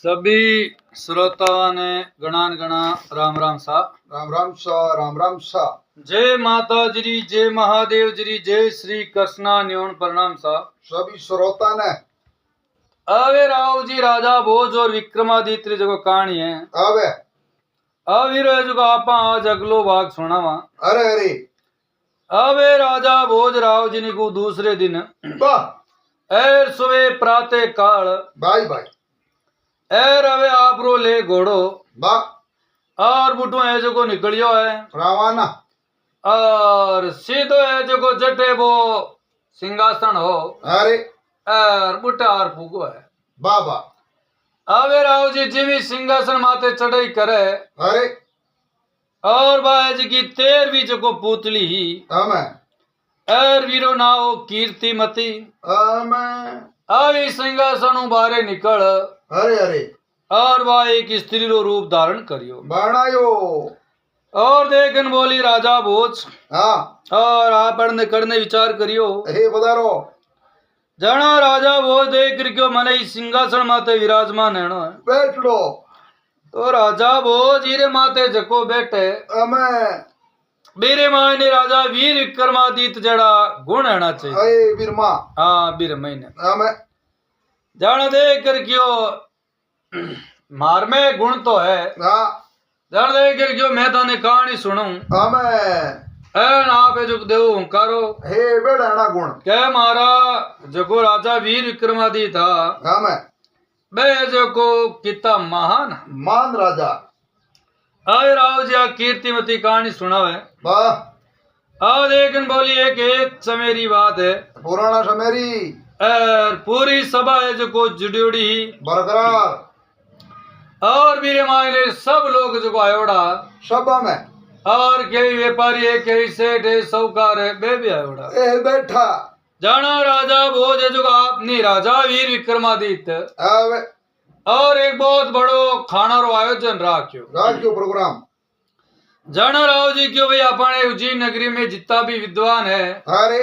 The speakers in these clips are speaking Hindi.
सभी श्रोताओं ने गणान गणा राम राम सा। राम राम सा, राम राम सा। जय माता जी, जय महादेव जी, जय श्री कृष्णा न्योन प्रणाम सा। सभी श्रोता ने अवे राव जी राजा भोज और विक्रमादित्य जो कहानी है आवे अवीर जो आपा आज अगलो भाग सुनावा। अरे अरे अवे राजा भोज राव जी को दूसरे दिन वाह एर सुबह प्रातः काल भाई भाई एर अवे आपरो ले घोड़ो वाह और बुटो है जो को निकलियो है रावाना और सीधो है जो को जटे वो सिंहासन हो अरे और बुटा और फूको है बाबा अवे राव जी जिमी सिंहासन माथे चढ़ाई करे अरे और बाज की 13वीं जो को पुतली ही हमें और वीरो नाओ कीर्तिमती हमें अभी सिंहासन बारे निकल अरे अरे और वह एक स्त्री रो रूप धारण करियो बनायो और देखन बोली राजा भोज हाँ और आपने करने विचार करियो हे बदारो जाना राजा भोज देख क्यों मने इस सिंहासन माते विराजमान है बैठ लो तो राजा भोज हीरे माते जको बैठे हमें बीरे माय ने राजा वीर विक्रमादित्य जड़ा गुण रहना चाहिए। अरे बिरमा हाँ बीर महीने हमें जान देख कर क्यों मार में गुण तो है हाँ जान देख कर क्यों मैं तो ने कहानी सुनूं हमें आप जो देव हंकारो हे बेड़ाना गुण क्या मारा जको राजा वीर विक्रमादित्य था हमें बे जको कितना महान मान राजा आए राव जी आ कीर्तिमती कहानी सुनावे वाह आओ देखन बोली एक समेरी बात है पुराना समेरी और पूरी सभा है जो को जुड़ियोड़ी बरकरार और मेरे मायने सब लोग जो को आयोड़ा सब में और कई व्यापारी है कई सेठ है साहूकार है बे भी आयोड़ा ए बैठा जाना राजा भोज है जो आपनी राजा वीर विक्रमादित्य आवे और एक बहुत बड़ो खाना रो आयोजन राख्यो राजकीय प्रोग्राम जाना राव जी क्यों भाई अपने उज्जैन नगरी में जितना भी विद्वान है अरे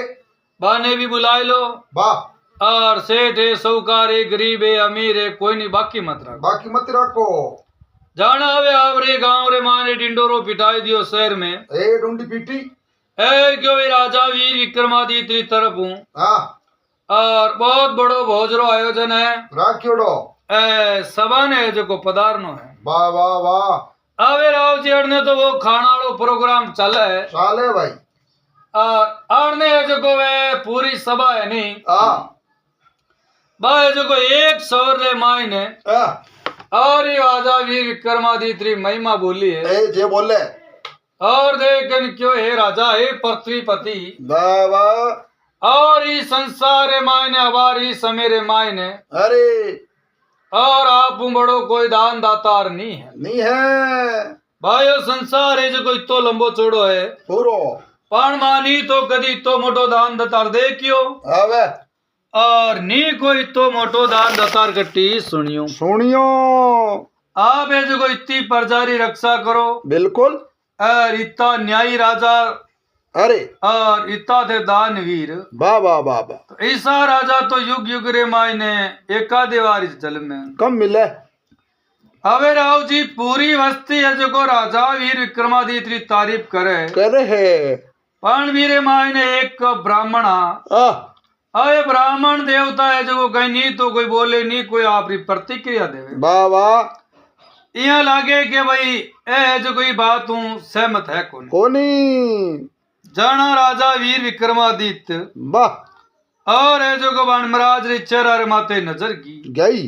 बाने भी बुलाए लो वाह और सेठ है साहूकार है गरीब है अमीर है कोई नहीं बाकी मत रखो बाकी मत रखो जाना हवे आवरे गांव रे माने डिंडोरो पिटाई दियो शहर में ए ढूंढी पीटी ए क्यों भाई राजा वीर विक्रमादित्य की तरफ हूँ हाँ और बहुत बड़ो भोजरो आयोजन है राखियोड़ो ए सभा ने जो को पधारनो है वाह वाह वाह आवे राव जी ने तो वो खाना वालो प्रोग्राम चला है चाले भाई और आने जो को वे पूरी सभा है नहीं हाँ भाई जो को एक सवर रे मायने और ये राजा वीर विक्रमादित्य महिमा बोली है ए जे बोले और देखन क्यों है राजा है पृथ्वीपति वाह वाह और ये संसार रे मायने हमारी समेरे मायने अरे और आप बड़ो कोई दान दातार नहीं है नहीं है भाई संसार है जो कोई तो लंबो चौड़ो है पूरो पण मानी तो कदी तो मोटो दान दातार दे क्यों आवे और नी कोई तो मोटो दान दातार कट्टी सुनियो सुनियो आप है जो कोई इतनी प्रजारी रक्षा करो बिल्कुल और इतना न्यायी राजा अरे और इतना थे दानवीर वाह वाह वाह वाह ऐसा राजा तो युग युग रे मायने एकादे बार इस जल में कम मिले अवे राव जी पूरी वस्ती है जो को राजा वीर विक्रमादित्य की तारीफ करे करे है पण वीर मायने एक ब्राह्मण अरे ब्राह्मण देवता है जो कहीं नहीं तो कोई बोले नहीं कोई आपकी प्रतिक्रिया देवे वाह वाह यहाँ लागे कि भाई ए जो कोई बात हूँ सहमत है कोनी जाना राजा वीर विक्रमादित्य वाह और है जो को महाराज रे चेहरा रे माते नजर की गई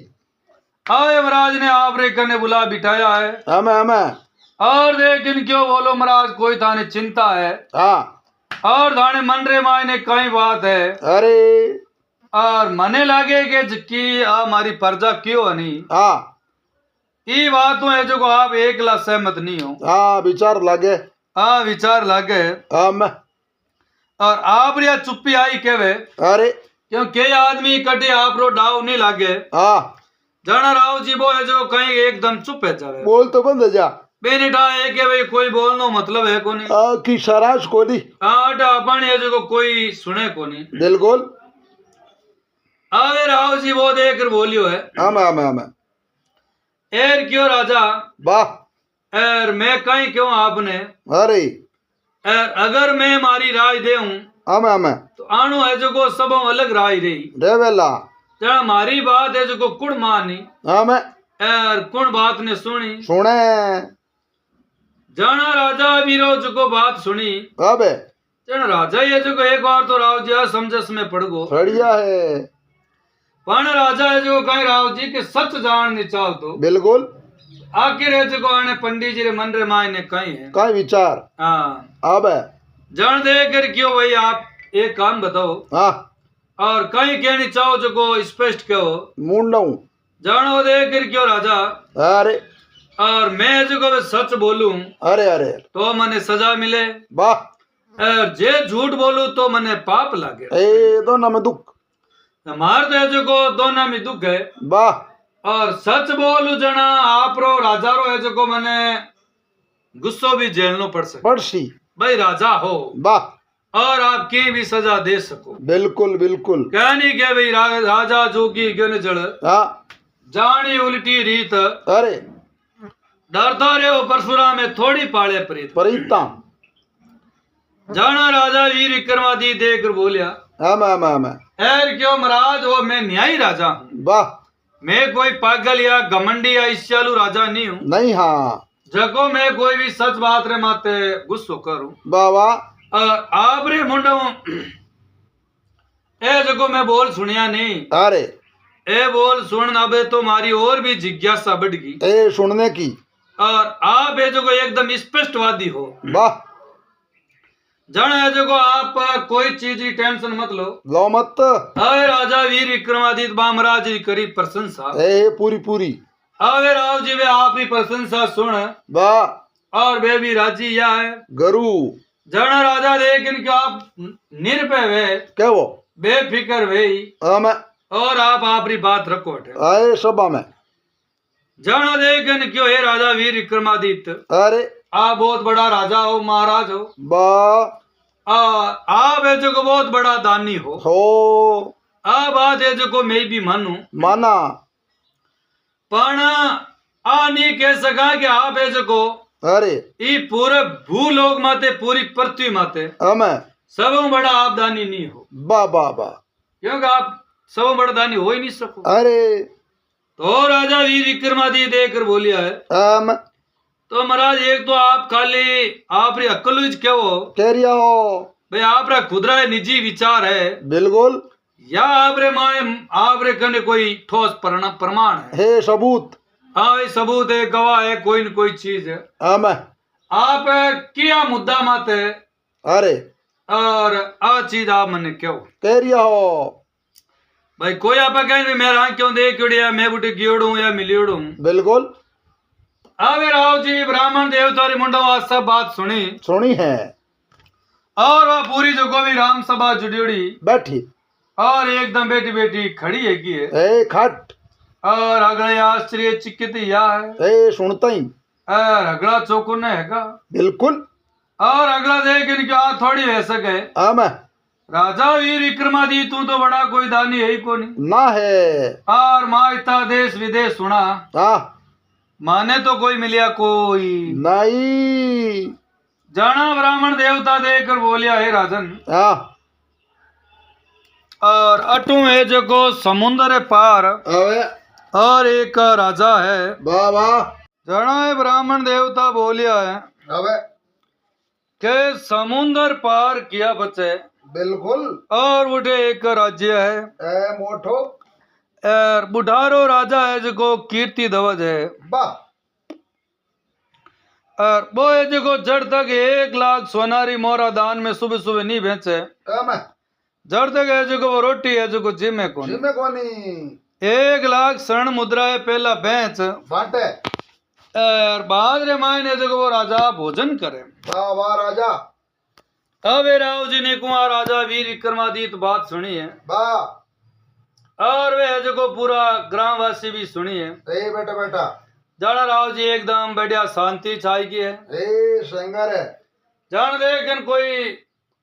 आए महाराज ने आप रे कने बुला बिठाया है हमें और लेकिन क्यों बोलो महाराज कोई थाने चिंता है हाँ और थाने मन रे मायने कई बात है अरे और मने लागे कि हमारी प्रजा क्यों नहीं हाँ ये बात है जो को आप एकला सहमत नहीं हो हाँ विचार लगे हाँ विचार लगे और आप रिया चुप्पी आई केवे अरे क्योंकि आदमी कटे आप रो डाव नहीं लागे हाँ जाना राव जी वो है जो कहीं एकदम चुप है जावे बोल तो बंद जा बेनिटा है कि भाई कोई बोलनो मतलब है कोनी की सराज कोनी हाँ अपन है जो कोई सुने कोनी बिल्कुल आवे राव जी वो देख कर बोलियो है आमे आमे आमे एर क्यों राजा वाह एर मैं कहीं क्यों आपने अरे एर अगर मैं मारी राय देऊं आमे तो आणु है जो को सब अलग राय रही रेवेला जरा मारी बात है जो को कुण मानी आमे एर कुण बात ने सुनी सुने जाना राजा वीरो जो को बात सुनी अबे जन राजा ये जो को एक बार तो राव जी समझस में पड़ गो बढ़िया है पण राजा है जो कहीं राव जी के सच जान नहीं चाह तो बिल्कुल आखिर है जो को आने पंडित जी रे मन रे मायने कहीं है कई विचार हाँ अबे जान दे कर क्यों भाई आप एक काम बताओ हाँ और कहीं कहनी चाहो जो को स्पष्ट कहो मुंडऊ जानो दे कर क्यों राजा अरे और मैं जो को सच बोलूं अरे अरे तो मने सजा मिले वाह और जे झूठ बोलूं तो मने पाप लागे ए दोनों में दुख हमार तो जो को दोनों में दुख है वाह और सच बोलू जना आप रो राजा रो है जो को मने गुस्सो भी झेलनो पड़ सके पड़सी भाई राजा हो वाह और आप की भी सजा दे सको बिल्कुल बिल्कुल क्या नहीं क्या भाई राजा जोगी गन जड़ हाँ जानी उल्टी रीत अरे डरता रे परशुराम में थोड़ी पाले प्रीत परिता जाना राजा वीर विक्रमादित्य देकर बोलिया आमे एर क्यों महाराज वो मैं न्यायी राजा हूँ वाह मैं कोई पागल या घमंडी या ईर्ष्यालु राजा नहीं हूँ नहीं हाँ जगो मैं कोई भी सच बात रे माते गुस्सो करूं वाह वाह और आप रे मुंडो ए जगो मैं बोल सुनिया नहीं अरे ए बोल सुन अबे तो मारी और भी जिज्ञासा बढ़ गई ए सुनने की और आप ए जगो एकदम स्पष्टवादी हो वाह जन है जगो आप कोई चीज की टेंशन मत लो मत अरे राजा वीर विक्रमादित्य बामराज जी करी प्रशंसा ए पूरी पूरी अरे राव जी वे आपकी प्रशंसा सुन वाह और वे भी राजी या है गरु जन राजा देख इनके आप निर्भय वे क्या वो बेफिक्र वे आमे और आप आपरी बात रखो आए सभा में जन देख क्यों है राजा वीर विक्रमादित्य अरे आप बहुत बड़ा राजा हो महाराज हो वाह आप है जो को बहुत बड़ा दानी हो आप बात है जो को मैं भी मानू माना पण आ नहीं कह सका कि आप है जो को अरे ये पूरे भूलोक माते पूरी पृथ्वी माते हमें सब बड़ा आप दानी नहीं हो बा बा बा क्योंकि आप सब बड़ा दानी हो ही नहीं सको अरे तो राजा वीर विक्रमादित्य देकर बोलिया है तो महाराज एक तो आप खाली आप रे अक्ल क्या हो कह रिया हो भाई आप रा खुदरा निजी विचार है बिल्कुल या आप रे माए आप रे कने कोई ठोस प्रमाण है सबूत हाँ भाई सबूत है गवाह है कोई न कोई चीज है आप क्या मुद्दा मत है अरे और आ चीज आप मने क्यों कह रिया हो भाई कोई आप कहें मेरा क्यों देख उड़िया मैं बुटे गियोड़ू या मिलियोड़ू बिल्कुल अबे राव जी ब्राह्मण देवता री मुंडो आज सब बात सुनी है और वह पूरी जो गोवी राम सभा जुड़ी बैठी और एकदम बेटी बेटी खड़ी है की है ए खट और अगले आश्चर्य चिकित या है ए सुनता ही और अगला चौकुन है का बिल्कुल और अगला देख इनकी हाथ थोड़ी रह सके राजा वीर विक्रमादित्य तू तो बड़ा कोई दानी है ही को नहीं ना है और माँ इतना देश विदेश सुना माने तो कोई मिलिया कोई नहीं जाना ब्राह्मण देवता देकर बोलिया है राजन और अटू है जो को समुन्द्र पार और एक राजा है बाबा जाना है ब्राह्मण देवता बोलिया है के समुन्द्र पार किया बच्चे बिल्कुल और उठे एक राज्य है मोठो बुढ़ारो राजा है जो कीर्ति ध्वज है और वो है जो जड़ तक 1 लाख सोनारी मोरा दान में सुबह सुबह नहीं बेचे जड़ तक है जो वो रोटी है जो जिमे कोनी 1 लाख स्वर्ण मुद्रा है पहला बेच फाटे और बाद रे मायने जो वो राजा भोजन करे वाह राजा अब राव जी ने कुमार राजा वीर विक्रमादित्य बात सुनी है और वे जो पूरा ग्रामवासी भी सुनी है बेटा जाना राव जी एकदम बढ़िया शांति छाई की है संगर है जान देख कोई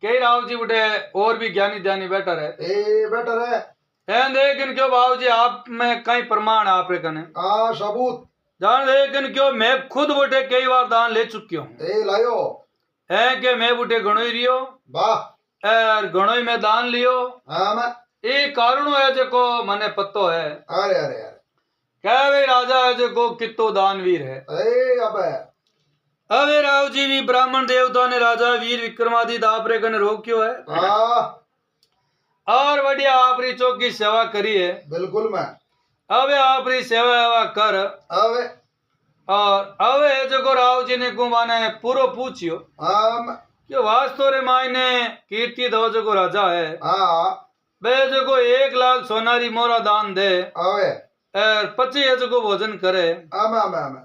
कई राव जी उठे और भी ज्ञानी ध्यानी बेटर है देख क्यों बाबू जी आप में कई प्रमाण आप रे कने सबूत जान लेकिन क्यों मैं खुद बुटे कई बार दान ले चुकी हूँ ए लायो है कि मैं बुटे घणो ही रियो वाह और घणो ही मैं दान लियो हाँ मैं ये कारण है जो मने पतो है अरे अरे अरे कह वे राजा है जो कितो दानवीर है ए अबे राव जी भी ब्राह्मण देवता ने राजा वीर विक्रमादित्य आपरे कने रोक्यो है हाँ और बढ़िया आपरी चौकी सेवा करी है बिल्कुल मैं अबे आपरी सेवा कर अबे और अबे जो राव जी ने कुमाने पूरो पूछियो हाँ मैं कि वास्तव रे मायने कीर्ति दो जो राजा है हाँ बे जो 1 लाख सोनारी मोरा दान दे अबे और 25 जो भोजन करे मैं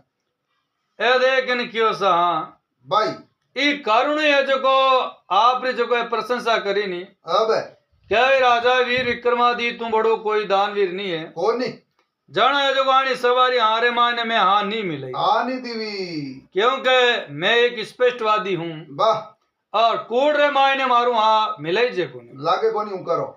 ए देखन क्यों सा हाँ भाई ई कारण है जो आपने जो प्रशंसा करी नी अबे क्या राजा वीर विक्रमादित्य तू बड़ो कोई दानवीर नहीं है कौन नहीं जाना है जो गानी सवारी हारे मायने में हाँ नहीं मिले आनी दीवी क्योंकि मैं एक स्पष्टवादी हूँ वाह और कूड़ रे मायने मारू हाँ मिले जे को नहीं लागे को नहीं करो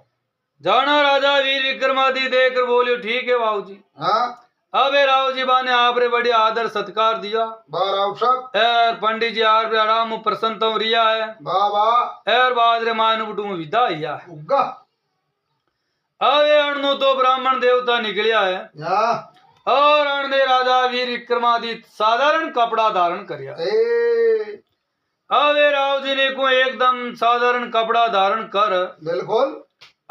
जाना राजा वीर विक्रमादित्य देखकर बोलियो ठीक है बाबू जी हाँ अबे राव जी बाने आपरे बड़ी आदर सत्कार दिया राव साहब एर पंडित जी आर आराम प्रसन्न तो रिया है बाबा एर बाद रे मायने बुटू विदा हिया है उग्गा अबे अणनु तो ब्राह्मण देवता निकलिया है हाँ और अणदे राजा वीर विक्रमादित्य साधारण कपड़ा धारण करिया ए अबे राव जी ने को एकदम साधारण कपड़ा धारण कर बिल्कुल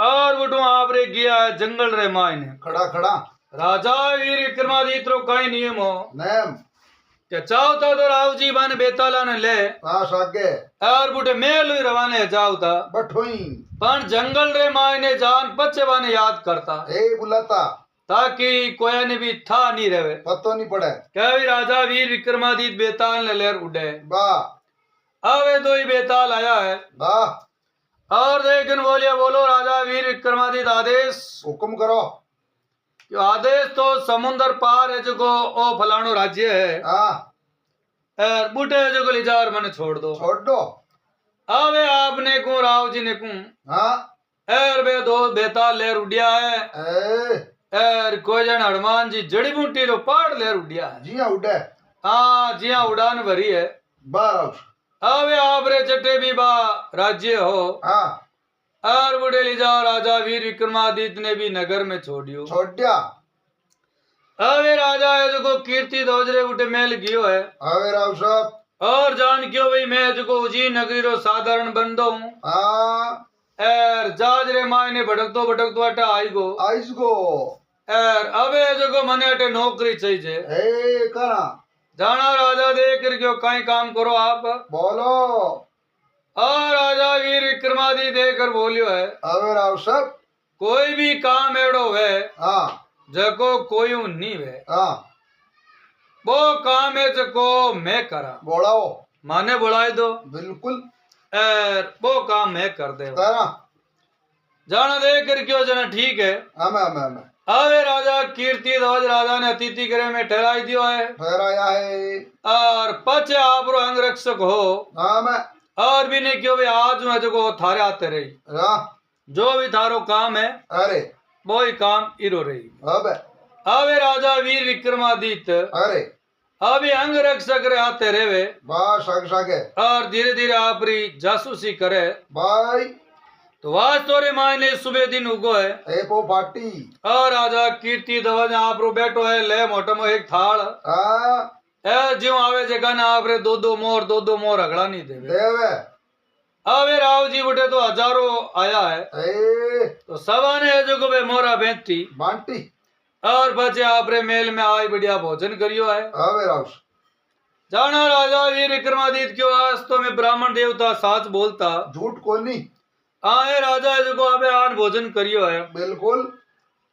और बुटू आपरे गया है जंगल रे मायने खड़ा खड़ा राजा वीर विक्रमादित्य रो कई नियम हो नेम के चाहता तो राव जी बन बेताला ने ले पास आगे और बुटे मेल हुई रवाने जावता बठोई पण जंगल रे मायने जान पचे बाने याद करता ए बुलाता ताकि कोया ने भी था नहीं रहे पतो नहीं पड़े कभी राजा वीर विक्रमादित्य बेताल ने लेर उड़े वाह अवे दो ही बेताल आया है वाह और लेकिन बोलिया बोलो राजा वीर विक्रमादित्य आदेश हुक्म करो जो आदेश तो समुन्दर पार है जो ओ फलानो राज्य है हाँ बूटे जो को लिजार मैंने छोड़ दो अबे आपने को राव जी ने को हाँ एर बे दो बेताल लेर उड़िया है एर कोई जन हनुमान जी जड़ी बूटी रो पाड़ लेर उड़िया है जी हाँ उड़े हाँ जी हाँ उड़ान भरी है बस अबे आपरे चटे भी बा राज्य हो हाँ और बुढ़े ले जाओ राजा वीर विक्रमादित्य ने भी नगर में छोड़ियो छोड़िया अबे राजा है जो को कीर्ति दोजरे बुटे मेल गियो है अबे राव साहब और जान क्यों भाई मैं जो को उजी नगरी रो साधारण बंदो हूँ हाँ एर जाज रे मायने भटकतो अटा आइस गो एर अबे जो को मने अटे नौकरी चाहिए ए करा जाना राजा देख कर क्यों कहीं काम करो आप बोलो और राजा वीर विक्रमादित्य देकर बोलियो है अबे राव साहब कोई भी काम एड़ो है हाँ जको कोई नहीं है हाँ वो काम है जको मैं करा बोलाओ माने बुलाई दो बिल्कुल एर वो काम मैं कर दे करा जाना दे कर क्यों जना ठीक है हमें अबे राजा कीर्ति ध्वज राजा ने अतिथि गृह में ठहराई दियो है ठहराया है और पचे आप रो अंग रक्षक हो हमें और भी नहीं क्यों भाई आज मैं जो को थारे आते रही जो भी थारो काम है अरे वो ही काम इरो रही अबे राजा वीर विक्रमादित्य अरे अभी अंग रक्षक रे आते रहे बस आगे और धीरे धीरे आपरी जासूसी करे भाई तो वास्तव रे मायने सुबह दिन उगो है ए पो पार्टी और राजा कीर्ति ध्वज आप रो बैठो है ले मोटो मो एक थाल ज्यो आवे जगह ना आप रे दो दो मोर अगड़ा नहीं देवे अबे राव जी बुटे तो हजारों आया है तो सबा ने जो को बे मोरा बेंटी बांटी और बचे आपरे मेल में आई बढ़िया भोजन करियो है अबे राव जाना राजा वीर विक्रमादित्य क्यों वास्तव में ब्राह्मण देवता साच बोलता झूठ को नहीं आए राजा जो को अबे आन भोजन करियो है बिल्कुल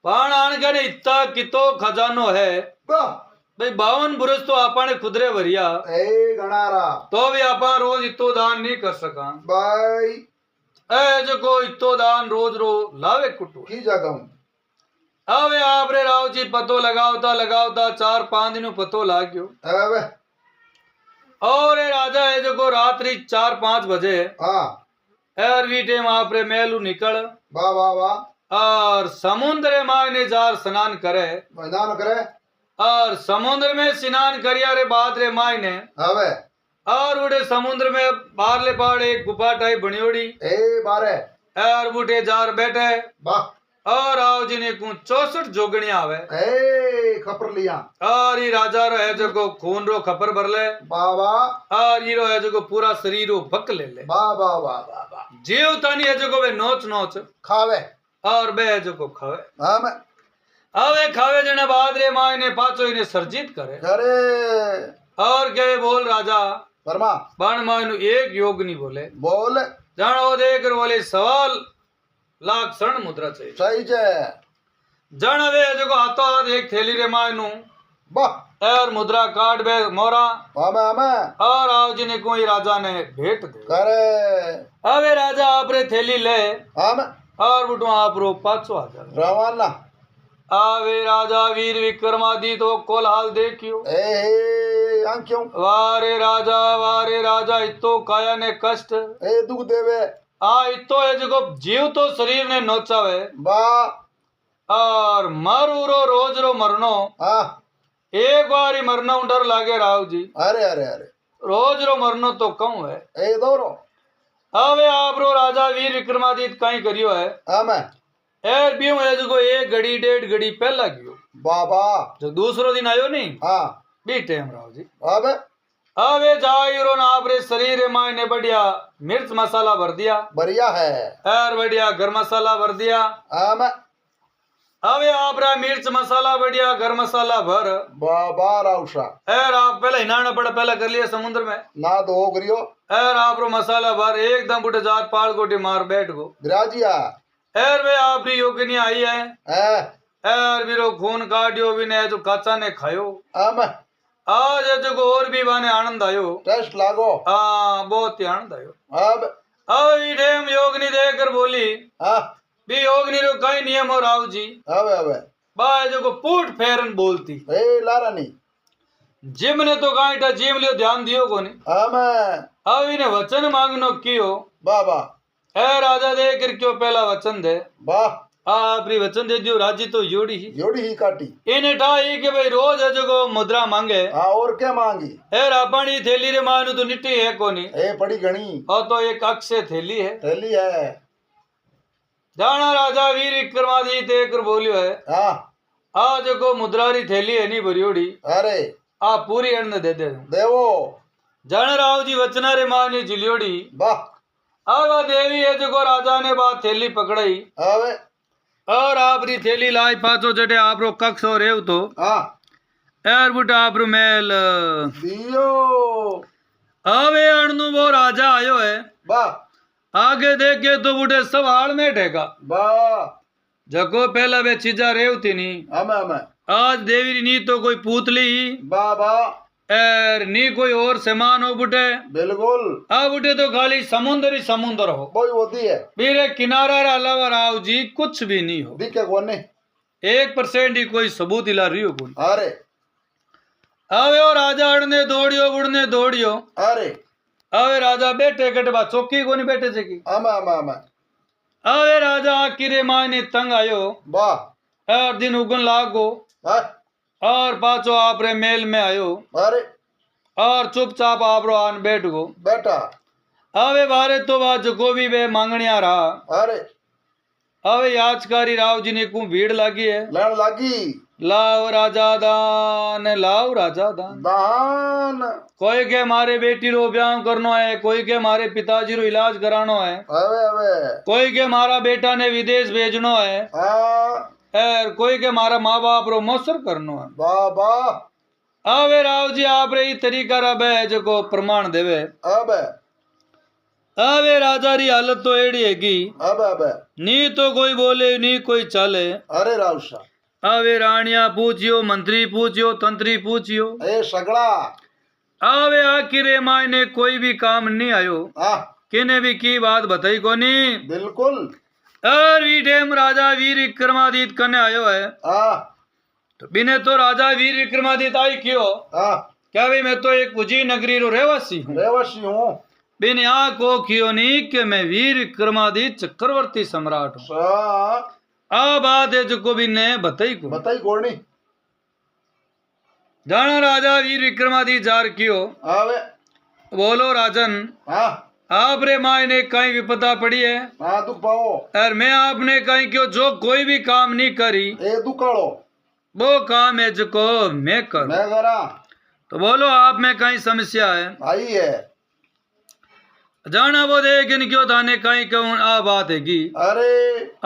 पान आन के इतना कितो खजानो है भाई 52 बुरस तो आपने खुदरे भरिया गणारा तो भी आपा रोज इतो दान नहीं कर सका भाई ए जो को इतो दान रोज लावे कुटो की जगह अबे आपरे राव जी पतो लगावता 4-5 दिन पतो लाग्यो अबे और ये राजा है जो को रात्रि 4-5 बजे एरवी टेम आपरे मेलू निकल वाह वाह वाह और समुद्र मायने जार स्नान करे और समुद्र में स्नान करिया रे बाद रे माई ने હવે और उड़े समुद्र में बारले पाड़ एक गुफा टाइप बनियोड़ी એ બારે और बूटे जार बैठे બા और आओ जिन्हें को 64 जोगणिया आवे એ ખપર लिया और ये राजा रो है जो को खून रो खपर भर ले बाबा और ये रो है जो को पूरा शरीर रो भक ले बा बा बा बा बा जीव तानी है जो को वे नोच नोच खावे और बे है जो को खावे हम अवे खावे जने बाद रे माई ने पाचो इन्हें सर्जित करे करे और के बोल राजा वर्मा बाण माई नु एक योग नहीं बोले बोल जानो देकर बोले 1.25 लाख स्वर्ण मुद्रा चाहिए सही છે जन वे जो को हाथों हाथ एक थैली रे माई नु बा और मुद्रा काट बे मोरा हम हम और आओ जिन्हें कोई राजा ने भेंट दे करे अबे राजा आपरे थैली ले हम और बुटू आप रो 5,000 रवाना आवे राजा वीर विक्रमादित्य तो कोलाहल देखियो ए आंक्यों वारे राजा इतो काया ने कष्ट ए दुख देवे आ इतो है जो जीव तो शरीर ने नोचावे बा और मरू रो रोज रो मरनो हाँ एक बार ही मरना डर लागे राव जी अरे अरे अरे रोज रो मरनो तो कम है ए दौरो अबे आप रो राजा वीर विक्रमादित्य कहीं करियो है हम एर भी है जो एक घड़ी 1.5 घड़ी पहला गयो बाबा जो दूसरो दिन आयो नहीं हाँ बी टाइम राव जी अब अबे जाइरो ना आपरे शरीर माय ने बढ़िया मिर्च मसाला भर दिया बढ़िया है और बढ़िया गरम मसाला भर दिया हम अबे आपरा मिर्च मसाला बढ़िया गरम मसाला भर बाबा राउशा और आप पहले हिनाना पड़ा पहला कर लिया समुद्र में ना दो गरियो और आप रो मसाला भर एकदम बुटे जात पाल गोटी मार बैठ गो विराजिया और वे आपरी योगिनी आई है है और बिरो खून काटियो भी ने जो काचा ने खायो हम आज जो और भी बाने आनंद आयो टेस्ट लागो हाँ बहुत ही आनंद आयो अब ई डेम योगिनी देकर बोली हाँ भी योगिनी रो कई नियम हो राव जी अब बाय जो को पूट फेरन बोलती ए लारानी जिम ने तो गाइटा जिम लियो ध्यान दियो कोनी हम अब इन्हें वचन मांगनो कियो बाबा है राजा दे कर क्यों पहला वचन दे वाह आपरी वचन दे दियो राजी तो योड़ी ही जोड़ी ही काटी इन्हें ठाई के भाई रोज है जो को मुद्रा मांगे हाँ और क्या मांगी है रापानी थैली रे मानु तो निटी है कोनी ए पड़ी घनी और तो एक अक्षय थैली है थैली है जाना राजा वीर विक्रमादित्य देकर बोलियो है हाँ आज को मुद्रा री थैली है नहीं भरियोड़ी अरे आप पूरी अन्न दे दे देवो जन राव जी वचना रे मानी जिलियोड़ी वाह आवा देवी है जो को राजा ने बात थैली पकड़ाई अब और आपरी थैली लाई पाचो जटे आपरो कक्ष और रेव तो हाँ एर बुटा आपरो मेल दियो अवे अणनु वो राजा आयो है वाह आगे देखे तो बुटे सब हाल में ठेका वाह जको पहला वे चीजा रेव थी नी हम आज देवी नी तो कोई पूतली बाबा एर नी कोई और सामान हो बुटे बिल्कुल आ बुटे तो खाली समुंदर ही समुंदर हो कोई होती है मेरे किनारा रा अलावा राव जी कुछ भी नहीं हो दिखे कोने 1% ही कोई सबूत हिला रही हो कोई अरे आवे और राजा अड़ने दौड़ियो बुड़ने दौड़ियो अरे आवे राजा बैठे कटे बा चौकी को नहीं बैठे थे की हम आवे राजा आखिरे माँ ने तंग आयो वाह और दिन उगन लागो और पाचो आपरे मेल में आयो अरे और चुपचाप आप रो आन बैठ गो बेटा आवे बारे तो बात को भी वे मांगनिया रहा अरे आवे याचकारी राव जी ने को भीड़ लगी है लड़ लगी लाओ राजा दान लाओ राजा दान दान कोई के मारे बेटी रो ब्याह करनो है कोई के मारे पिताजी रो इलाज करानो है अवे कोई के मारा बेटा ने विदेश भेजनो है और कोई के मारा माँ बाप रो मौसर करनो है बाबा आवे राव जी आप रे तरीका रा बे जो को प्रमाण देवे अब आवे राजा री हालत तो एड़ी है की अब नी तो कोई बोले नी कोई चाले अरे रावशा आवे रानिया पूछियो मंत्री पूछियो तंत्री पूछियो ए सगड़ा आवे आखिरे माय ने कोई भी काम नहीं आयो किने भी की बात बताई कोनी बिल्कुल और वीडेम राजा वीर विक्रमादित्य कने आयो है तो बिने तो राजा वीर विक्रमादित्य आई क्यों क्या भाई मैं तो एक उजी नगरी रो रहवासी हूँ बिन यहाँ को क्यों नहीं कि मैं वीर विक्रमादित्य चक्रवर्ती सम्राट हूँ आ बात है जो को भी ने बताई को नहीं जाना राजा वीर विक्रमादित्य जार कियो आवे बोलो राजन हाँ आप रे माय ने कहीं विपदा पड़ी है हाँ दुख पाओ और मैं आपने कहीं क्यों जो कोई भी काम नहीं करी ए दुकाड़ो वो काम है जो को मैं करूं मैं करा तो बोलो आप में कहीं समस्या है आई है जाना वो देख क्यों थाने कहीं क्यों आ बात है की अरे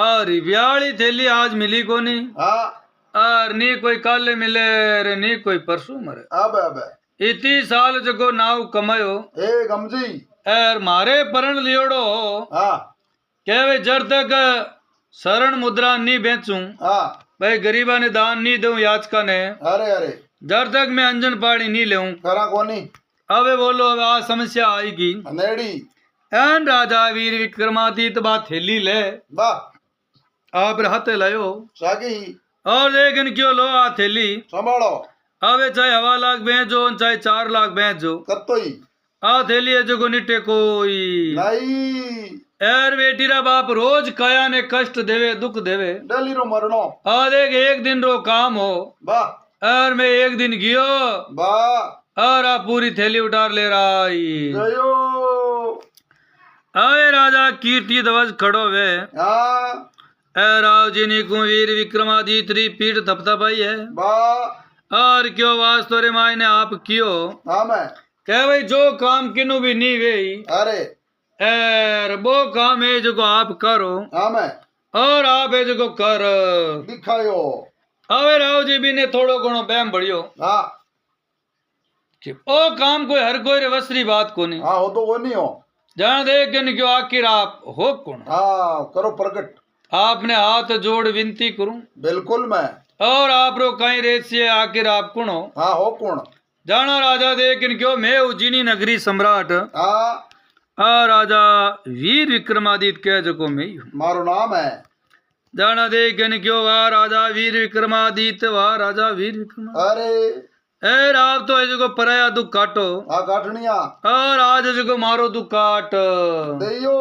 और ब्याली थैली आज मिली को नहीं हाँ और नी कोई कल मिले रे नी कोई परसों मरे अब इतनी साल जगो नाव कमायो ए गमजी और मारे परण लियोड़ो हाँ के वे जड़ तक शरण मुद्रा नहीं बेचूं हाँ भाई गरीबा ने दान नहीं दूं याचका ने अरे अरे जड़ तक मैं अंजन पानी नहीं लेऊं करा कोनी अबे बोलो अब आ समस्या आएगी नेड़ी एन राजा वीर विक्रमादित्य बात थैली ले वाह आप हाथे लायो सागी और लेकिन क्यों लो आ थैली संभालो अबे चाहे 1.5 लाख भेजो चाहे 4 लाख भेजो कत्तो ही आ थैली है जो निटे कोई नहीं एर बेटी रा बाप रोज काया ने कष्ट देवे दुख देवे डेली रो मरनो और एक दिन रो काम हो वाह और मैं एक दिन गियो वाह और आप पूरी थैली उतार ले रहा गयो अरे राजा कीर्ति ध्वज खड़ो वे हाँ राव जी ने वीर विक्रमादित्य पीठ थपथपाई है वाह और क्यों वास्तव रे मायने आप कियो हाँ मैं कह भाई जो काम किनु भी नहीं गई अरे एर वो काम है जो आप करो हाँ मैं और आप है जो कर दिखायो अवे राव जी भी ने थोड़ो घणो बैम बढ़ियो हाँ कि ओ काम कोई हर कोई रे वसरी बात को नहीं हाँ हो तो वो नहीं हो जान दे कि क्यों आखिर आप हो कौन हाँ करो प्रकट आपने हाथ जोड़ विनती करूं बिल्कुल मैं और आप रो कहीं रेत से आखिर आप कौन हो हाँ हो कौन जाना राजा देकिन क्यों मैं उज्जैनी नगरी सम्राट हाँ आ राजा वीर विक्रमादित्य कह जो मैं ही हूं मारो नाम है जाना देकिन क्यों वाह राजा वीर विक्रमादित्य वाह राजा वीर विक्रमादित्य अरे एर आप तो जो पराया दुख काटो हाँ काटनिया और आज जो मारो दुख काट देयो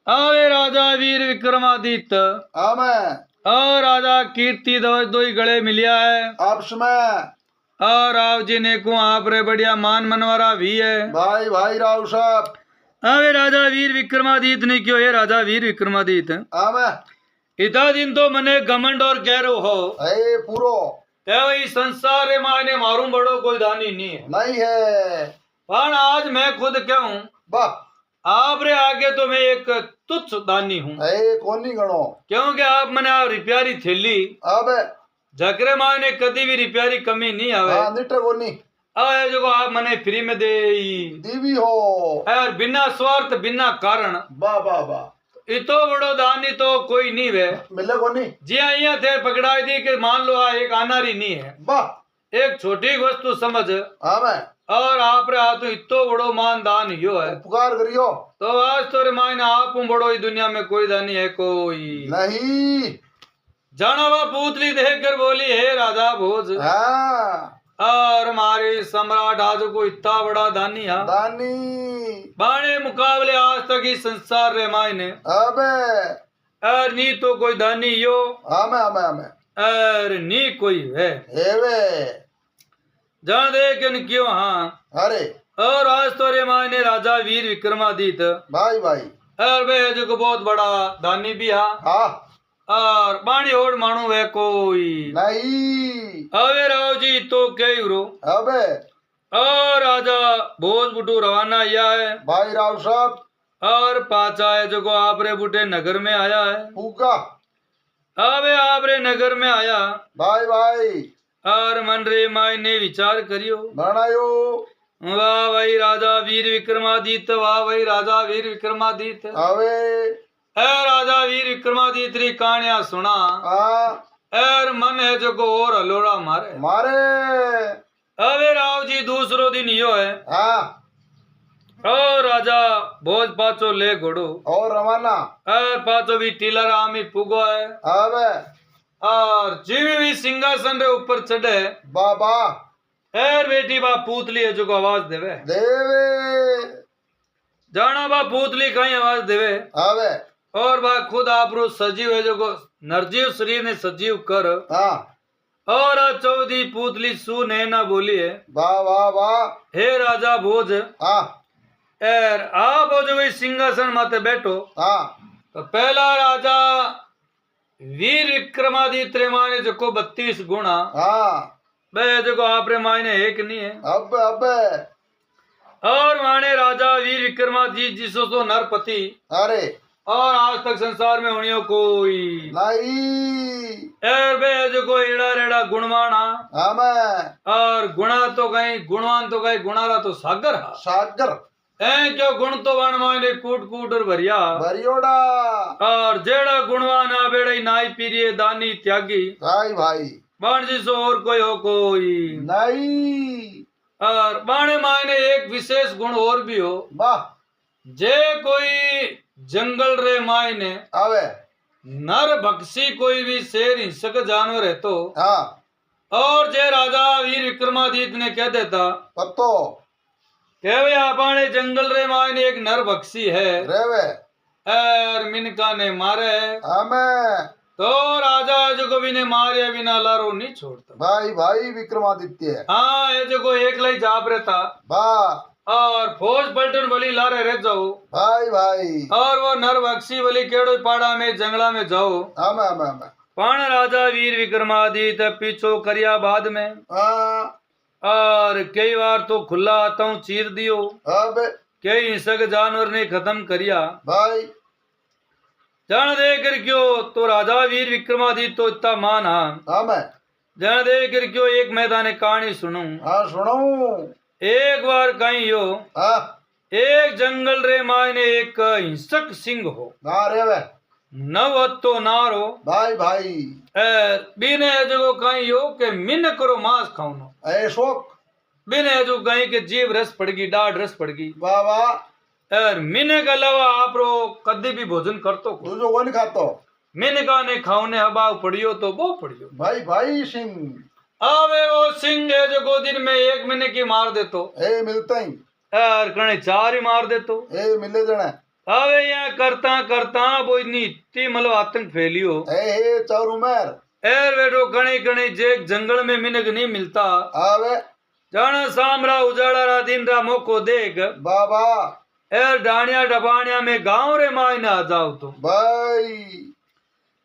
आवे राजा वीर विक्रमादित्य हाँ मैं और राजा कीर्ति ध्वज दो ही गले मिलिया है आपस में और राव जी ने को आप रे बढ़िया मान मनवारा भी है भाई भाई राव साहब अरे राजा वीर विक्रमादित्य ने क्यों है राजा वीर विक्रमादित्य हाँ मैं इतना दिन तो मने घमंड और कह रो हो ए पूरो भाई संसार रे मायने मारूं बड़ो कोई दानी नहीं है नहीं है पर आज मैं खुद कहूं वाह आप रे आगे तो मैं एक तुच्छ दानी हूँ ए कोनी गणो क्योंकि आप मने आप रिप्यारी थैली अब झकरे मायने कदी भी रिप्यारी कमी नहीं आवे हाँ निटे कोनी आए जो आप मने फ्री में दे दीवी हो और बिना स्वार्थ बिना कारण वाह वाह वाह इतो बड़ो दानी तो कोई नहीं वे मिले कोनी जी यहाँ थे पकड़ाई दी कि मान लो आ एक अनारी नहीं है वाह एक छोटी वस्तु समझ हाँ मैं और आप रे हाथों इतो बड़ो मान दान यो है उपकार करियो तो आज तो रे मायने आप बड़ो ही दुनिया में कोई दानी है कोई नहीं जाना वा पूतली देख कर बोली हे राजा भोज हाँ और हमारे सम्राट आज को इतना बड़ा दानी है दानी बाणे मुकाबले आज तक इस संसार रे मायने अबे और नी तो कोई दानी यो हमें और नी कोई है हेवे जान दे क्यों हाँ अरे और आज तो रे मायने राजा वीर विक्रमादित्य भाई भाई और वे जो को बहुत बड़ा दानी भी है हाँ और बाणी और मानू है कोई नहीं अवे राव जी तो क्या रो अबे और राजा भोज बुटू रवाना आया है भाई राव साहब और पाचा है जो को आप रे बुटे नगर में आया है फूका अबे आप रे नगर में आया भाई भाई और मन रे माय ने विचार करियो बनायो वाह भाई राजा वीर विक्रमादित्य वाह भाई राजा वीर विक्रमादित्य अबे राजा वीर विक्रमादित्य री कहानियां सुना हाँ और मन है जो को और हलोड़ा मारे मारे अबे राव जी दूसरो दिन यो है हाँ और राजा भोज पाचो ले घोड़ो और रवाना और पाचो भी टीलर आमी पुगो है अबे और जीवी भी सिंहासन रे ऊपर चढ़े बाबा एर बेटी बा पूतली है जो को आवाज देवे देवे जाना बा पूतली कहीं आवाज देवे अबे और बा खुद आप रो सजीव है जो को नरजीव शरीर ने सजीव कर हाँ और आ चौधी पूतली सु नैना बोली है, वाह वाह वाह। हे राजा भोज, हाँ एर आप हो जो सिंहासन माते बैठो। हाँ तो पहला राजा वीर विक्रमादित्य माने जो को 32 गुणा हाँ। बे जो को आपरे मायने एक नहीं है। अब और माने राजा वीर विक्रमादित्य जिसो तो नरपति, अरे और आज तक संसार में उन्हीं कोई नहीं। एर बे जो को एड़ा रेड़ा गुणवाना, हाँ मैं और गुणा तो कहीं गुणवान तो कहीं गुणारा तो सागर हा। सागर ऐ क्यों गुण तो बन मायने कूट कूट और भरिया, भरियोड़ा। और जेड़ा गुणवान आ बेड़े नाई पीरिये दानी त्यागी भाई भाई बाण जिसो और कोई हो कोई नहीं। और बाणे मायने एक विशेष गुण और भी हो, वाह। जे कोई जंगल रे मायने आवे नर भक्षी कोई भी शेर हिंसक जानवर है तो, हाँ और जे राजा वीर विक्रमादित्य ने कह देता पत्तो के वे आपने जंगल रे मायने एक नर भक्षी है रेवे और मिनका ने मारे, हमें तो राजा जो को भी ने मारे बिना लारो नहीं छोड़ता। भाई भाई विक्रमादित्य। हाँ ये जो को एक लाई जाप रहता, वाह। और फौज पलटन वाली लारे रह जाओ, भाई भाई और वो नर भक्षी वाली केड़ो पाड़ा में जंगला में जाओ। हमें पण राजा वीर विक्रमादित्य पीछो करिया बाद में, हाँ। और कई बार तो खुला हाथों चीर दियो, अब कई हिंसक जानवर ने खत्म करिया। भाई जान दे कर क्यों तो राजा वीर विक्रमादित्य तो इतना मान हा। हमें जान दे कर क्यों एक मैदान कहानी सुनू। हाँ सुनो। एक बार कहीं यो हाँ एक जंगल रे मायने एक हिंसक सिंह हो, ना रेवे नव तो नार हो। भाई भाई बिने जो कहीं यो के मिन करो मांस खाऊनो, ए शोक बिने जो कहीं के जीव रस पड़गी डाढ़ रस पड़गी, वाह वाह। और मिने के अलावा आप रो कदी भी भोजन करतो को, तू जो कौन खातो मिने का ने खाओने हबाव पड़ियो तो वो पड़ियो। भाई भाई सिंह आवे वो सिंह है जो को दिन में एक महीने की मार देतो, ए मिलता ही और कने 4 ही मार देतो। ए मिले जने आवे यहाँ करता करता वो इतनी मतलब आतंक फैलियो, ए चारू मेर एर बेटो कणे कणे जे जंगल में मिनक नहीं मिलता, आवे जाना सामरा उजाड़ा रा दिन रा मोको देख बाबा एर डाणिया डबाणिया में गांव रे मायने आ जाओ तो भाई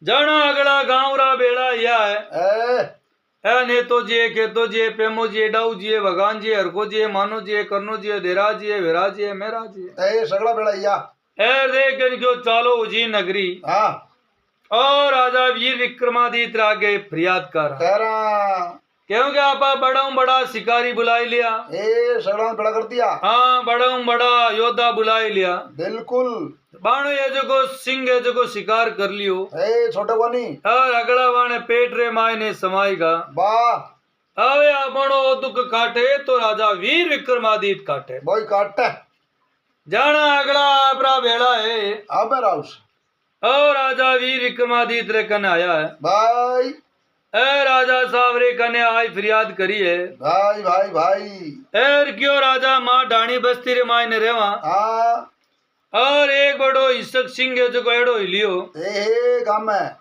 जाना अगला गांव रा बेड़ा या है ए ने तो जी के तो जी पेमो जी डाऊ जी भगवान जी हरको जी मानो जी करनो जी देरा जी वेरा जी मेरा जी ए सगड़ा बेड़ैया एर देख क्यों चालो उजी नगरी। हाँ और राजा वीर विक्रमादित्य आगे फरियाद कर तेरा क्योंकि आप बड़ा बड़ा शिकारी बुलाई लिया, ए सगड़ा बड़ा कर दिया। हाँ बड़ा योद्धा बुलाई लिया, बिल्कुल बाणो ये जो को सिंह है जो को शिकार कर लियो, ए छोटे कोनी और अगला बाणे पेट रे मायने समाएगा। वाह। अवे आपनो दुख काटे तो राजा वीर विक्रमादित्य काटे, बोई काटे जाना अगला आपरा बेड़ा है। अबे राउस और राजा वीर विक्रमादित्य रे कने आया है, भाई ए राजा साहब रे कने आई फरियाद करी है, भाई भाई भाई एर क्यों राजा माँ डाणी बस्ती रे मायने रेवा, हाँ और एक बड़ो हिंसक सिंह है जो को एड़ो हिलियो, ए काम है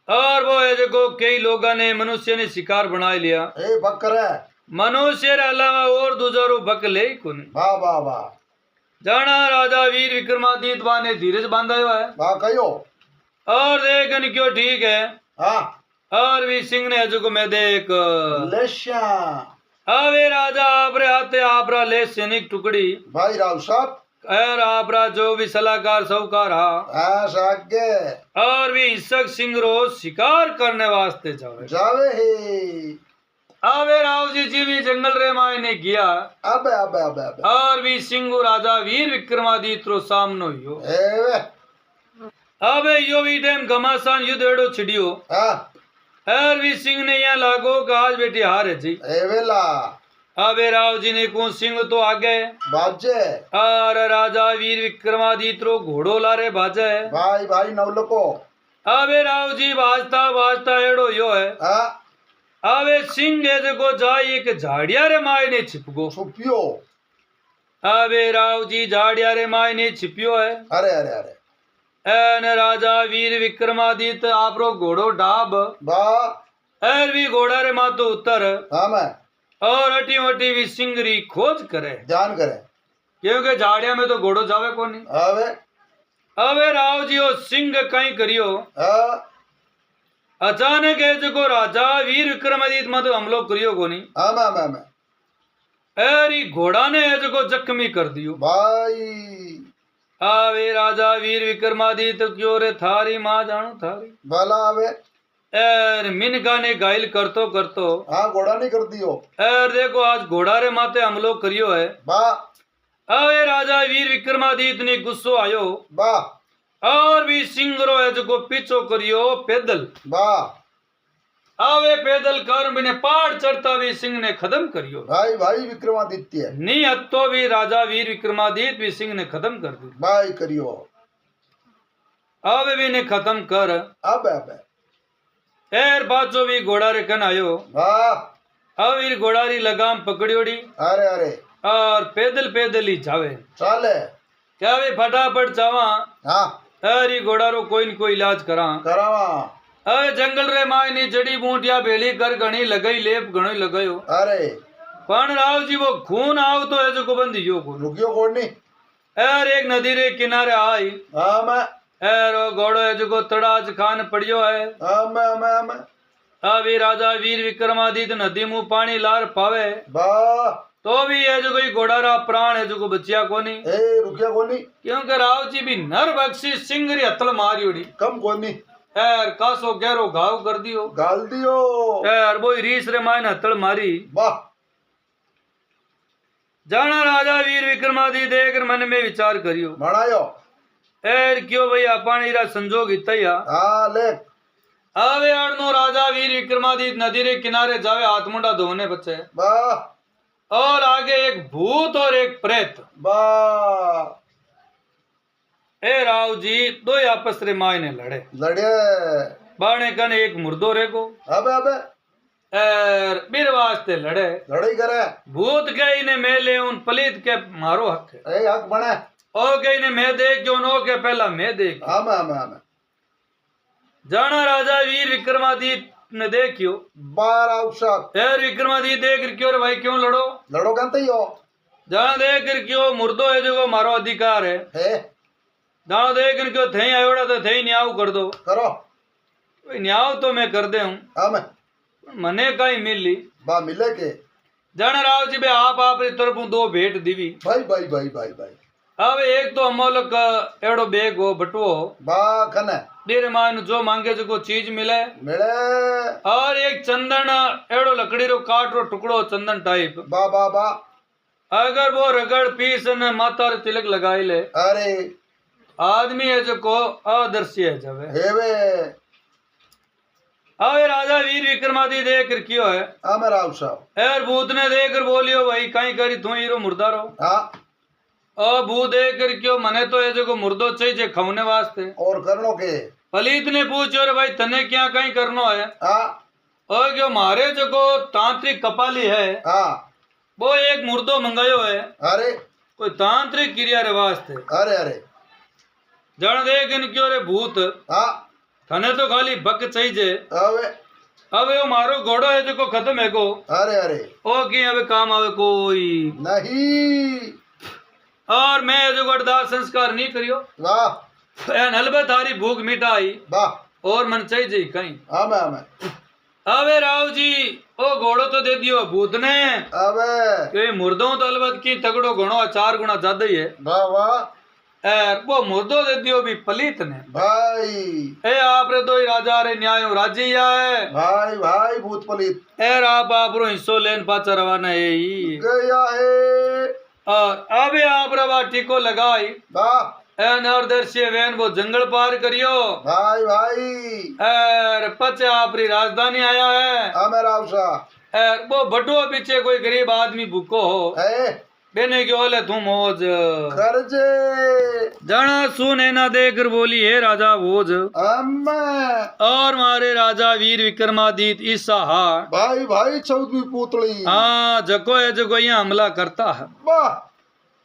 और वो है जो को कई लोगों ने मनुष्य ने शिकार बना लिया, ए बकरे मनुष्य रे अलावा और दूसरो बक ले कुन। वाह वाह वाह। जाना राजा वीर विक्रमादित्य ने धीरज बांधायो है, वाह कहियो और देखन क्यों ठीक है। हाँ और वीर सिंह ने जो को मैं देख लेशा अवे राजा आपरे हाथे आपरा ले सैनिक टुकड़ी, भाई राव साहब और आपरा जो भी सलाहकार सौकार हा, सागे और भी हिंसक सिंह रो शिकार करने वास्ते जावे जावे हे। आवे राव जी भी जंगल रे मायने गया, अबे अबे अबे अबे और भी सिंह राजा वीर विक्रमादित्य रो सामनो यो। एवे अबे यो भी टाइम घमासान युद्ध एड़ो छिड़ियो, हाँ और भी सिंह ने यहाँ लागो का आज बेटी हार है जी। एवेला अबे राव जी ने कौन सिंह तो आगे बाजे, और राजा वीर विक्रमादित्य रो घोड़ो लारे बाजे, भाई भाई नवलको अबे राव जी बाजता बाजता एड़ो यो है। हाँ अबे सिंह को जाई एक झाड़िया रे मायने छिपगो, छुपियो। अबे राव जी झाड़िया रे मायने छिपियो है। अरे अरे अरे एन राजा वीर विक्रमादित्य आपरो घोड़ो डाब, वाह एर भी घोड़ा रे मातो उतर हाँ मैं और अटी वटी भी सिंगरी खोज करे ध्यान करे क्योंकि झाड़िया में तो घोड़ो जावे कोनी आवे अबे राव जी ओ सिंह कई करियो हाँ अचानक है जो राजा वीर विक्रमादित्य में तो हमलो करियो कोनी हाँ मैं एरी घोड़ा ने है जो जख्मी कर दियो भाई आवे राजा वीर विक्रमादित्य क्यों रे थारी माँ जानू थारी भला आवे एर मिनका ने घायल करतो करतो हाँ घोड़ा नहीं कर दियो एर देखो आज घोड़ा रे माथे हमलो करियो है बा आवे राजा वीर विक्रमादित्य ने गुस्सो आयो बा और भी सिंगरो है जो पीछो करियो पैदल बा आवे पैदल कर बिने पहाड़ चढ़ता भी सिंह ने खत्म करियो भाई भाई विक्रमादित्य नी हत्तो भी राजा वीर विक्रमादित्य भी सिंह ने खत्म कर दी भाई करियो आवे भी ने खत्म कर अब एर बाजो भी घोड़ा रे कन आयो वाह अवीर घोड़ा री लगाम पकड़ियोड़ी अरे अरे और पैदल पैदल ही जावे चाले क्या वे फटाफट जावा हाँ अरे घोड़ा रो कोई न कोई इलाज करा करावा अरे जंगल रे मायनी जड़ी बूटिया भेली कर घणी लगाई लेप घणो लगायो अरे पण राव जी वो खून आव तो है जो बंदी यो को रुकियो कोड नहीं एर एक नदी रे किनारे आई हाँ मैं एर ओ घोड़ो है जो तड़ाज खान पड़ियो है हाँ मैं अभी राजा वीर विक्रमादित्य नदी मुंह पानी लार पावे बा तो भी है जो कोई घोड़ा रा प्राण है जो बचिया कोनी ए रुकिया कोनी क्योंकि राव जी भी नर बख्शी सिंगरी हतल मारियोड़ी कम कोनी एर कासो गहरो घाव कर दियो गाल दियो एर बोई रीस रे मायने हतल मारी वाह जाना राजा वीर विक्रमादित्य देख मन में विचार करियो बनायो एर क्यों भैया पानी रा संजोग इतया हाँ ले आवे आड़नो राजा वीर विक्रमादित्य नदी रे किनारे जावे हाथ मुंडा धोने बच्चे वाह और आगे एक भूत और एक प्रेत वाह ए राव जी दो आपस रे मायने लड़े लड़े बाणे कन एक मुर्दो रेगो अबे एर बीर वास्ते लड़े लड़ाई करे भूत के ने मेले उन पलीत के मारो हक है ए हक बने ओ के ने मैं देख क्यों नो के पहला मैं देख हमें जाना राजा वीर विक्रमादित्य ने देखियो बार आवश्यक एर विक्रमादित्य देख क्यों रे भाई क्यों लड़ो लड़ो कहते ही हो जाना देख क्यों मुर्दो है जो मारो अधिकार है जानो देख क्यों थे आयोड़ा तो थे न्याव कर दो करो न्याव तो मैं कर दे हूँ हमें मने कहीं मिली बा मिले के जन राव जी बे आप री तरफ दो भेंट दीवी भाई भाई भाई भाई भाई अब एक तो अमोलक एड़ो बेग हो बटुओ हो बा खने डेरे मान जो मांगे जो को चीज मिले मिले और एक चंदन एड़ो लकड़ी रो काट रो टुकड़ो चंदन टाइप बा बा बा अगर वो रगड़ पीस ने माता रे तिलक लगाई ले अरे आदमी है जो को अदर्शी है जब हेवे अबे राजा वीर विक्रमादित्य देख कर क्यों है हमें राव साहब एर भूत ने देख कर बोलियो भाई कहीं करी तू हीरो मुर्दा रहो हाँ भूत देख कर क्यों मने तो है जो मुर्दो चाहिए खवने वास्ते और करनो के पलीत ने पूछो रे भाई तने क्या कहीं करनो है हाँ और क्यों मारे जो को तांत्रिक कपाली है हाँ वो एक मुर्दो मंगायो है अरे कोई तांत्रिक क्रिया रे वास्ते अरे अरे जन देख इन क्यों रे भूत हाँ थने तो खाली बक चाहिए अबे अब वो मारो घोड़ो है जो को खत्म है को अरे अरे ओ की अब काम आवे कोई नहीं और मैं जो अरदास संस्कार नहीं करियो वाह नलबे थारी भूख मिटाई वाह और मन चाहिए कहीं हमें अबे राव जी ओ घोड़ो तो दे दियो भूत ने अबे क्यों मुर्दों तो अलबत की तगड़ो घणो 4 गुना ज्यादा ही है वाह वाह वो मुर्दो दे दियो भी पलीत ने भाई ए आप रे दो ही राजा रे न्याय राजी है भाई भाई भूत पलित एर आप रो हिस्सो लेन पाचा रवाना है ही गया है और अबे आप रवा टीको लगाई वाह नरदर्शी वैन वो जंगल पार करियो भाई भाई एर पचे आपरी राजधानी आया है हमें राव साहब एर वो बटुआ पीछे कोई गरीब आदमी भूखो हो है बेने के बोले तू मौज खर्चे जाना सुन है ना देकर बोली है राजा भोज और मारे राजा वीर विक्रमादित्य ईसा भाई भाई 14वीं पुतली हाँ जको है जको यहाँ हमला करता है वाह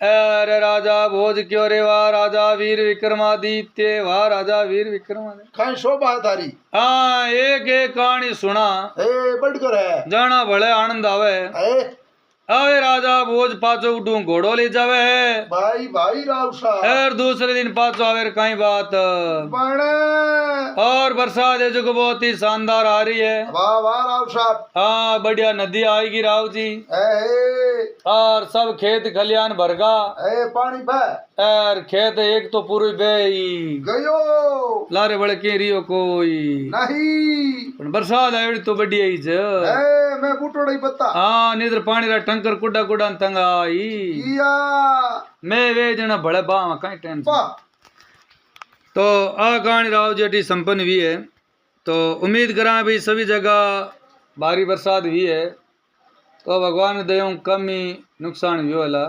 अरे राजा भोज क्यों रे वाह राजा वीर विक्रमादित्य वाह राजा वीर विक्रमादित्य खाई शोभा थारी हाँ एक एक कहानी सुना ए बढ़कर है जाना भले आनंद आवे ए अरे राजा भोज पाचो उठू घोड़ो ले जावे है भाई भाई राव साहब और दूसरे दिन पाचो आवे कहीं बात बड़े और बरसात है जो कि बहुत ही शानदार आ रही है वाह वाह राव साहब हाँ बढ़िया नदी आएगी राव जी ए और सब खेत खलियान भरगा ए पानी बह और खेत एक तो पूरी बे गयो लारे बड़े के रियो कोई नहीं पण बरसात आयोड़ी तो बढ़िया ही छ ए मैं बूटोड़ी पत्ता हाँ निधर पानी रा टंकर कुड़ा कुड़ा तंग आई या मैं वे जना बड़े बाव कहीं टेंशन वाह तो आ कहानी राव जेठी संपन्न हुई है तो उम्मीद करा भी सभी जगह भारी बरसात हुई है तो भगवान दयों कम ही नुकसान हुआ